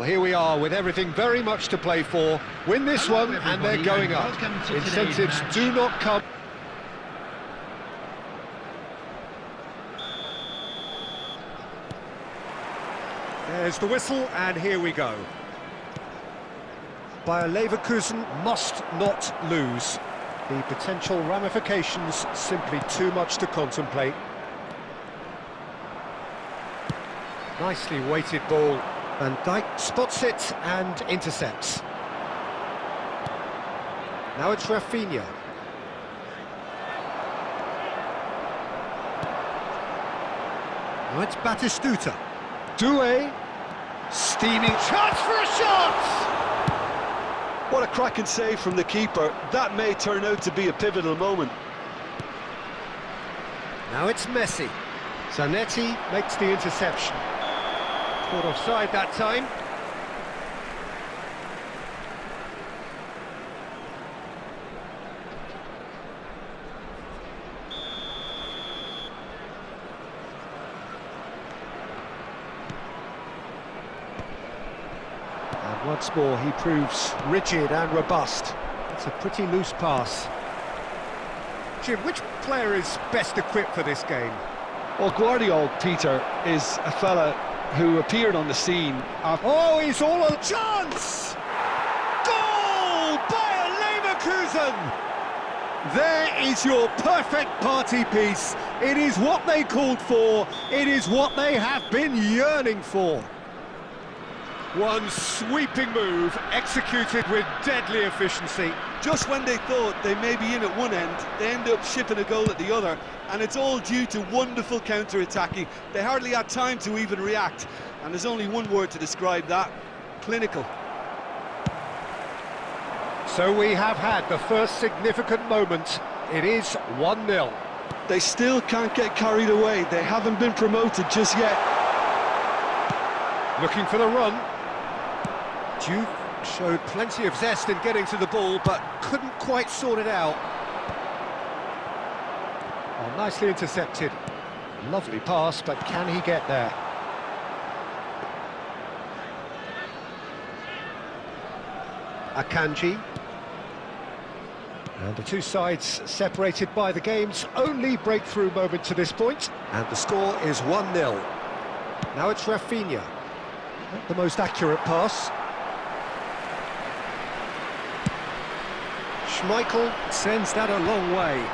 here we are with everything very much to play for. Win this one and they're going up. Incentives do not come. There's the whistle and here we go. Bayer Leverkusen must not lose. The potential ramifications simply too much to contemplate. Nicely weighted ball. Van Dijk spots it and intercepts. Now it's Rafinha. Now it's Batistuta. Doué. Steaming chance for a shot! What a cracking save from the keeper. That may turn out to be a pivotal moment. Now it's Messi. Zanetti makes the interception. Caught offside that time. And once more he proves rigid and robust. It's a pretty loose pass. Jim, which player is best equipped for this game? Well, Guardiola, Peter, is a fella who appeared on the scene after... Oh, he's all on chance! Goal! Bayer Leverkusen! There is your perfect party piece. It is what they called for. It is what they have been yearning for. One sweeping move, executed with deadly efficiency. Just when they thought they may be in at one end, they end up shipping a goal at the other, and it's all due to wonderful counter-attacking. They hardly had time to even react, and there's only one word to describe that: clinical. So we have had the first significant moment. It is 1-0. They still can't get carried away. They haven't been promoted just yet. Looking for the run. Juve showed plenty of zest in getting to the ball, but couldn't quite sort it out. Oh, nicely intercepted. Lovely pass, but can he get there? Akanji. And the two sides separated by the game's only breakthrough moment to this point. And the score is 1-0. Now it's Rafinha. Not the most accurate pass. Schmeichel sends that a long way.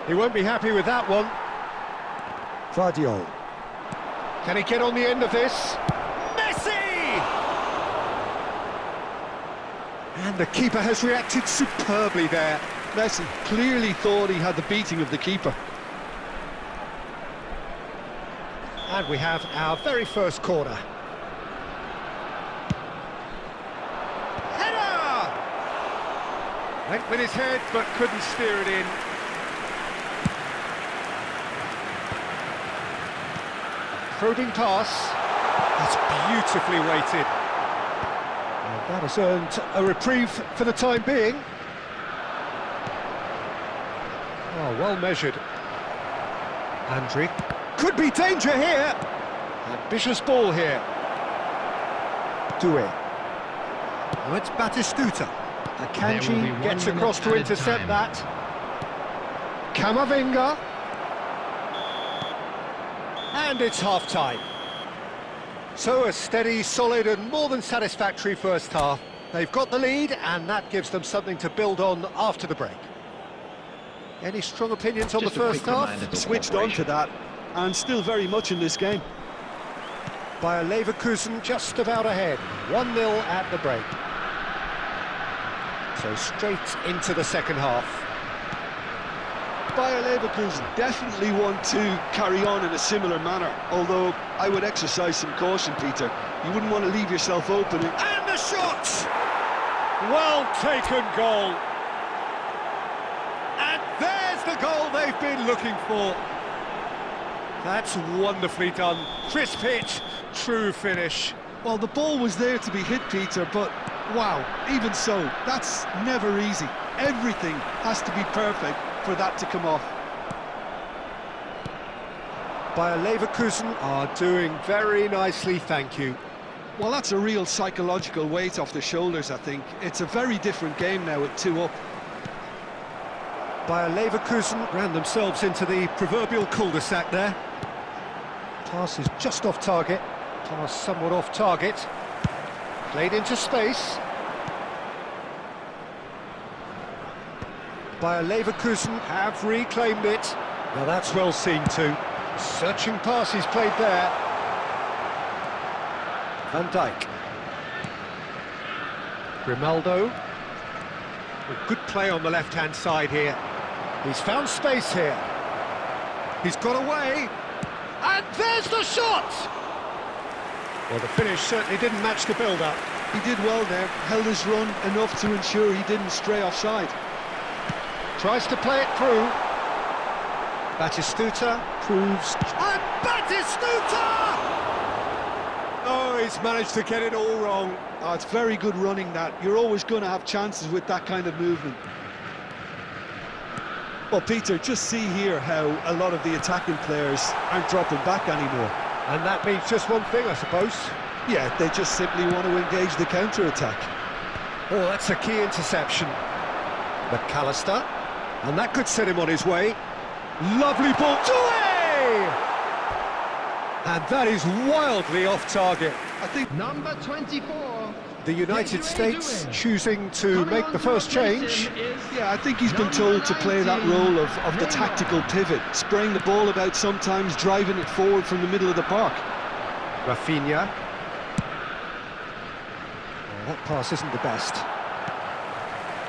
He won't be happy with that one. Gvardiol. Can he get on the end of this? Messi! And the keeper has reacted superbly there. Messi clearly thought he had the beating of the keeper. And we have our very first corner. Went with his head, but couldn't steer it in. Probing pass. That's beautifully weighted. And that has earned a reprieve for the time being. Oh, well measured. Andri. Could be danger here. Ambitious ball here. Doué. Now it's Batistuta. Akanji gets across to intercept that. Camavinga. And it's half-time. So a steady, solid and more than satisfactory first half. They've got the lead and that gives them something to build on after the break. Any strong opinions on the first half? Switched on to that and still very much in this game. Bayer Leverkusen just about ahead. 1-0 at the break. So straight into the second half. Bayer Leverkusen definitely want to carry on in a similar manner, although I would exercise some caution, Peter. You wouldn't want to leave yourself open. And the shot! Well taken goal. And there's the goal they've been looking for. That's wonderfully done. Crisp hit, true finish. Well, the ball was there to be hit, Peter, but wow, even so, that's never easy. Everything has to be perfect for that to come off. Bayer Leverkusen are doing very nicely, thank you. Well, that's a real psychological weight off the shoulders, I think. It's a very different game now with 2 up. Bayer Leverkusen ran themselves into the proverbial cul-de-sac there. Pass is just off target. Pass somewhat off target. Played into space. Bayer Leverkusen have reclaimed it. Now that's well seen too. Searching pass is played there. Van Dijk. Grimaldo. A good play on the left-hand side here. He's found space here. He's got away. And there's the shot! Well, the finish certainly didn't match the build-up. He did well there, held his run enough to ensure he didn't stray offside. Tries to play it through. Batistuta proves... And Batistuta! Oh, he's managed to get it all wrong. Oh, it's very good running, that. You're always going to have chances with that kind of movement. Well, Peter, just see here how a lot of the attacking players aren't dropping back anymore. And that means just one thing, I suppose. Yeah, they just simply want to engage the counter-attack. Oh, that's a key interception. McAllister. And that could set him on his way. Lovely ball. Doué! And that is wildly off target. I think number 24. The United States choosing to make the first change. Yeah, I think he's been told to play that role of the tactical pivot, spraying the ball about sometimes, driving it forward from the middle of the park. Rafinha. Oh, that pass isn't the best.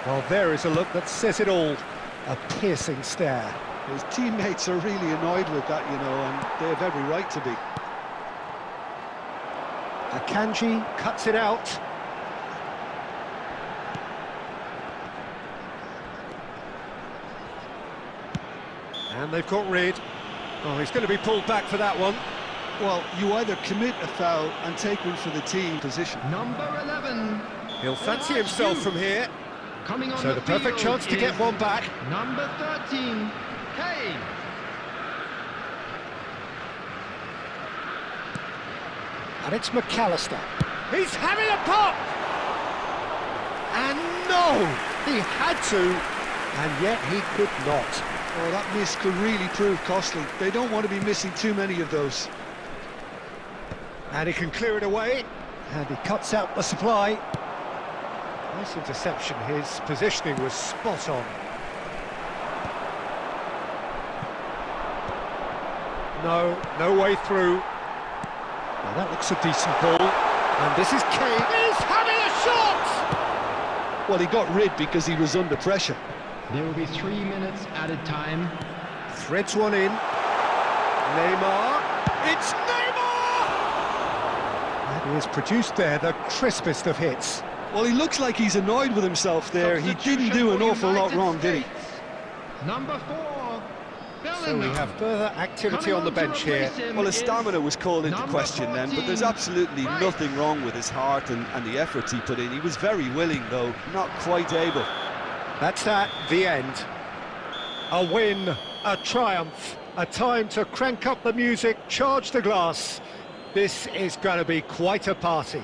Well, there is a look that says it all. A piercing stare. His teammates are really annoyed with that, you know, and they have every right to be. Akanji cuts it out. And they've got rid. Oh, he's going to be pulled back for that one. Well, you either commit a foul and take one for the team position. Number 11. He'll fancy himself from here. Coming on So the perfect chance to get one back. Number 13. Hey. And it's McAllister. He's having a pop! And no! He had to, and yet he could not. Oh, that miss could really prove costly. They don't want to be missing too many of those. And he can clear it away, and he cuts out the supply. Nice interception. His positioning was spot on. No way through. Well, that looks a decent ball. And this is Kane. He's having a shot! Well, he got rid because he was under pressure. There will be 3 minutes added time. Threads one in. Neymar. It's Neymar! And he has produced there the crispest of hits. Well, he looks like he's annoyed with himself there. He didn't do an awful lot wrong, did he? Number 4. So we have further activity on the bench here. Well, his stamina was called into question then, but there's absolutely nothing wrong with his heart and the efforts he put in. He was very willing, though, not quite able. That's that, the end. A win, a triumph, a time to crank up the music, charge the glass. This is going to be quite a party.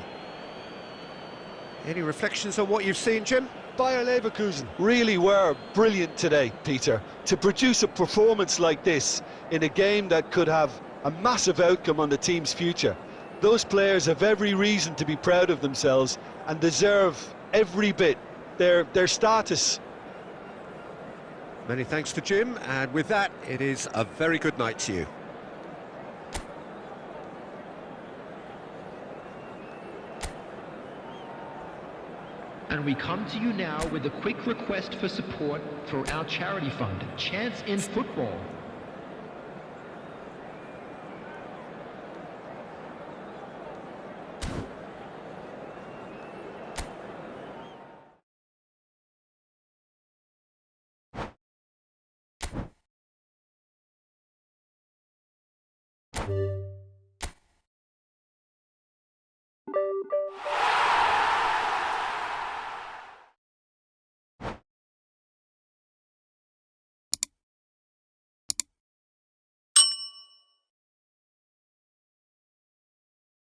Any reflections on what you've seen, Jim? Bayer Leverkusen really were brilliant today, Peter. To produce a performance like this in a game that could have a massive outcome on the team's future. Those players have every reason to be proud of themselves and deserve every bit their status. Many thanks to Jim, and with that, it is a very good night to you. And we come to you now with a quick request for support for our charity fund, Chance in Football.